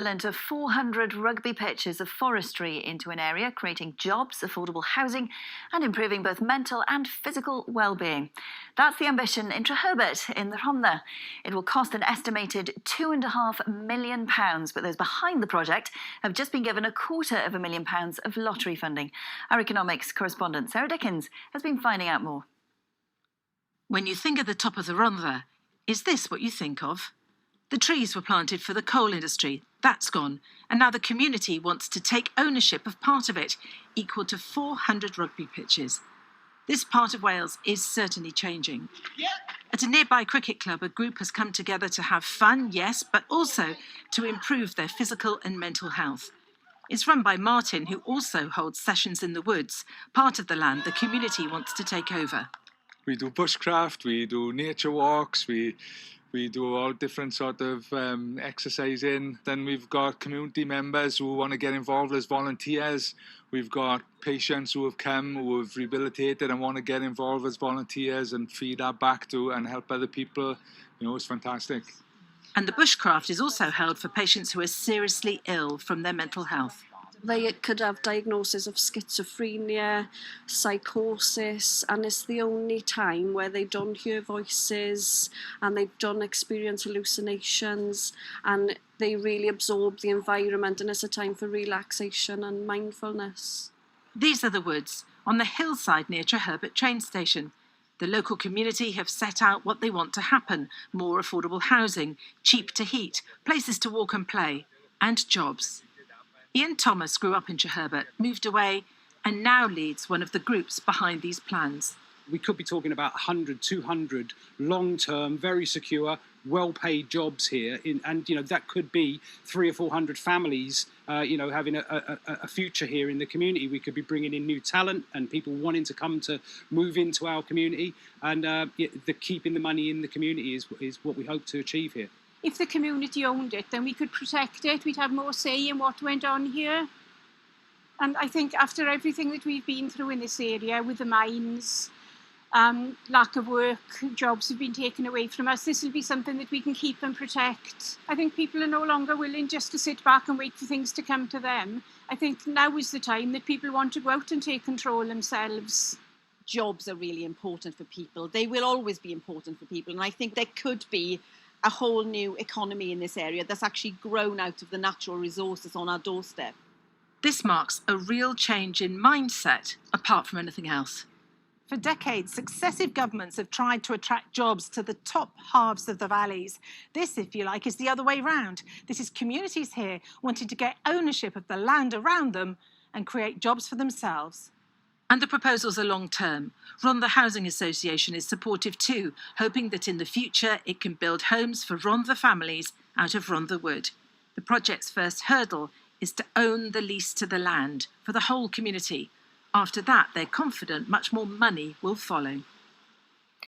Of 400 rugby pitches of forestry into an area, creating jobs, affordable housing and improving both mental and physical well-being. That's the ambition in Treherbert in the Rhondda. It will cost an estimated £2.5 million, but those behind the project have just been given £250,000 of lottery funding. Our economics correspondent Sarah Dickens has been finding out more. When you think of the top of the Rhondda, is this what you think of? The trees were planted for the coal industry. That's gone. And now the community wants to take ownership of part of it, equal to 400 rugby pitches. This part of Wales is certainly changing. At a nearby cricket club, a group has come together to have fun, yes, but also to improve their physical and mental health. It's run by Martin, who also holds sessions in the woods, part of the land the community wants to take over. We do bushcraft, we do nature walks, we do all different sort of exercising. Then we've got community members who want to get involved as volunteers. We've got patients who have come, who have rehabilitated and want to get involved as volunteers and feed that back to and help other people. You know, it's fantastic. And the bushcraft is also held for patients who are seriously ill from their mental health. They could have diagnosis of schizophrenia, psychosis, and it's the only time where they don't hear voices and they don't experience hallucinations and they really absorb the environment, and it's a time for relaxation and mindfulness. These are the woods on the hillside near Treherbert train station. The local community have set out what they want to happen: more affordable housing, cheap to heat, places to walk and play, and jobs. Ian Thomas grew up in Treherbert, moved away, and now leads one of the groups behind these plans. We could be talking about 100, 200 long-term, very secure, well-paid jobs here, and that could be 300 or 400 families, having a future here in the community. We could be bringing in new talent and people wanting to come to move into our community, and keeping the money in the community is what we hope to achieve here. If the community owned it, then we could protect it. We'd have more say in what went on here. And I think after everything that we've been through in this area with the mines, lack of work, jobs have been taken away from us, this will be something that we can keep and protect. I think people are no longer willing just to sit back and wait for things to come to them. I think now is the time that people want to go out and take control themselves. Jobs are really important for people. They will always be important for people. And I think there could be a whole new economy in this area that's actually grown out of the natural resources on our doorstep. This marks a real change in mindset, apart from anything else. For decades, successive governments have tried to attract jobs to the top halves of the valleys. This, if you like, is the other way round. This is communities here wanting to get ownership of the land around them and create jobs for themselves. And the proposals are long-term. Rhondda Housing Association is supportive too, hoping that in the future it can build homes for Rhondda families out of Rhondda wood. The project's first hurdle is to own the lease to the land for the whole community. After that, they're confident much more money will follow.